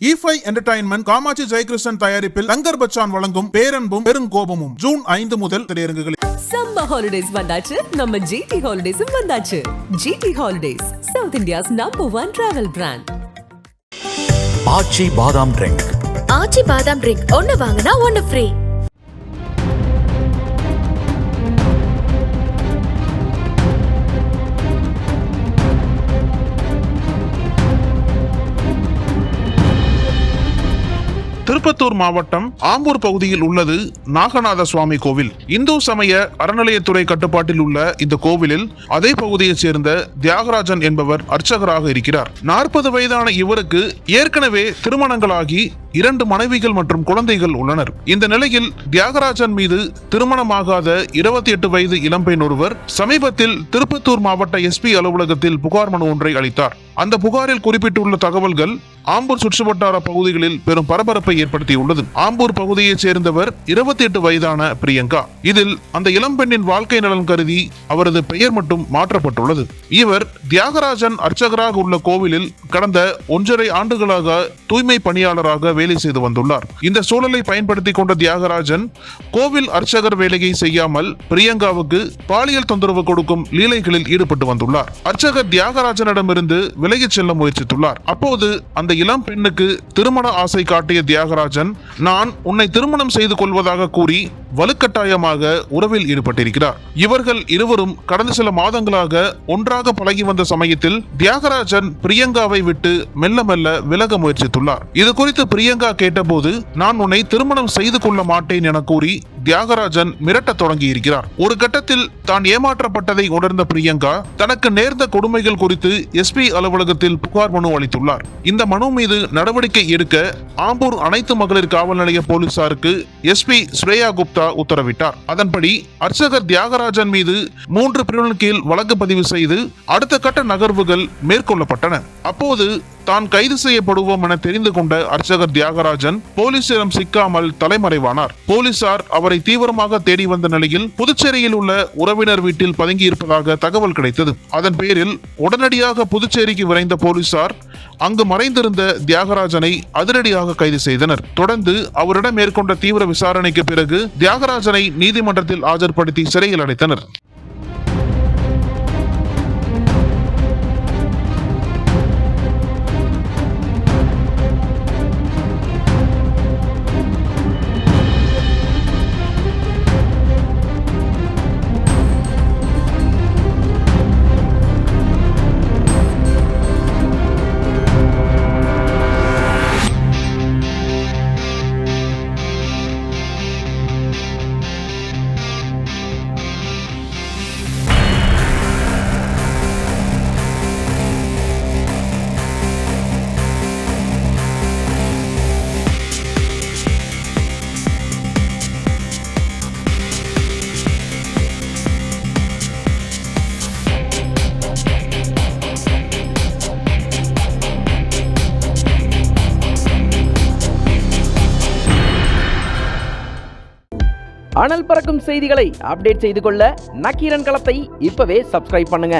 E5 entertainment Kamakshi Jayakrishnan தயாரிப்பில் தங்கர் பச்சான் வழங்கும் பேரன்பும் பெருங்கோபமும் June 5 முதல் திரையரங்குகளில். சம்மர் ஹாலிடேஸ் வந்தாச்சு, நம்ம GT ஹாலிடேஸும் வந்தாச்சு. GT holidays, South India's #1 travel brand. Aachi Badam drink. ஆச்சி பாதாம் ட்ரிங்க் ஒன்னு வாங்கினா ஒன்னு ஃப்ரீ. திருப்பத்தூர் மாவட்டம் ஆம்பூர் பகுதியில் உள்ளது நாகநாத சுவாமி கோவில். இந்து சமய அறநிலையத்துறை கட்டுப்பாட்டில் உள்ள இந்த கோவிலில் அதே பகுதியைச் சேர்ந்த தியாகராஜன் என்பவர் அர்ச்சகராக இருக்கிறார். 40 வயதான இவருக்கு ஏற்கனவே திருமணங்களாகி 2 மனைவிகள் மற்றும் குழந்தைகள் உள்ளனர். இந்த நிலையில் தியாகராஜன் மீது திருமணமாகாத 28 வயது இளம்பெண் ஒருவர் சமீபத்தில் திருப்பத்தூர் மாவட்ட SP அலுவலகத்தில் புகார் மனு ஒன்றை அளித்தார். அந்த புகாரில் குறிப்பிட்டுள்ள தகவல்கள் ஆம்பூர் சுற்றுவட்டார பகுதிகளில் பெரும் பரபரப்பை ஏற்படுத்தியுள்ளது. ஆம்பூர் பகுதியைச் சேர்ந்தவர் 28 வயதான பிரியங்கா. இதில் அந்த இளம்பெண்ணின் வாழ்க்கை நலன் கருதி அவரது பெயர் மட்டும் மாற்றப்பட்டுள்ளது. இவர் தியாகராஜன் அர்ச்சகராக உள்ள கோவிலில் கடந்த 1.5 ஆண்டுகளாக தூய்மை பணியாளராக வேலை செய்து வந்துள்ளார். இந்த சூழலை பயன்படுத்தி கொண்ட தியாகராஜன் கோவில் அர்ச்சகர் வேலையை செய்யாமல் பிரியங்காவுக்கு பாலியல் தொந்தரவு கொடுக்கும் லீலைகளில் ஈடுபட்டு வந்துள்ளார். அர்ச்சகர் தியாகராஜனிடமிருந்து விலகிச் செல்ல முயற்சித்துள்ளார். அப்போது அந்த இளம் பெண்ணுக்கு திருமண ஆசை காட்டிய தியாகராஜன், நான் உன்னை திருமணம் செய்து கொள்வதாக கூறி வலுக்கட்டாயமாக உறவில் ஈடுபட்டிருக்கிறார். இவர்கள் இருவரும் கடந்த சில மாதங்களாக ஒன்றாக பழகி வந்த சமயத்தில் தியாகராஜன் பிரியங்காவை விட்டு மெல்ல மெல்ல விலக முயற்சித்துள்ளார். இது குறித்து பிரியங்கா கேட்டபோது, நான் உன்னை திருமணம் செய்து கொள்ள மாட்டேன் என கூறி தியாகராஜன் மிரட்ட தொடங்கி இருக்கிறார். ஒரு கட்டத்தில் தான் ஏமாற்றப்பட்டதை உணர்ந்த பிரியங்கா தனக்கு நேர்ந்த கொடுமைகள் குறித்து SP அலுவலகத்தில் புகார் மனு அளித்துள்ளார். இந்த மனு மீது நடவடிக்கை எடுக்க ஆம்பூர் அனைத்து மகளிர் காவல் நிலைய போலீசாருக்கு SP ஸ்ரேயா குப்தா உத்தரவிட்டார். அதன்படி அர்ச்சகர் தியாகராஜன் மீது 3 பிரிவின் கீழ் வழக்கு பதிவு செய்து அடுத்த கட்ட நகர்வுகள் மேற்கொள்ளப்பட்டன. அப்போது தான் கைது செய்யப்படுவோம் என தெரிந்து கொண்ட அர்ச்சகர் தியாகராஜன் போலீசிடம் சிக்காமல் தலைமறைவானார். போலீசார் அவரை தீவிரமாக தேடி வந்த நிலையில் புதுச்சேரியில் உள்ள உறவினர் வீட்டில் பதுங்கியிருப்பதாக தகவல் கிடைத்தது. அதன் பேரில் உடனடியாக புதுச்சேரிக்கு விரைந்த போலீசார் அங்கு மறைந்திருந்த தியாகராஜனை அதிரடியாக கைது செய்தனர். தொடர்ந்து அவரிடம் மேற்கொண்ட தீவிர விசாரணைக்கு பிறகு தியாகராஜனை நீதிமன்றத்தில் ஆஜர்படுத்தி சிறையில் அடைத்தனர். அனல் பறக்கும் செய்திகளை அப்டேட் செய்து கொள்ள நக்கீரன் களத்தை இப்பவே சப்ஸ்கிரைப் பண்ணுங்க.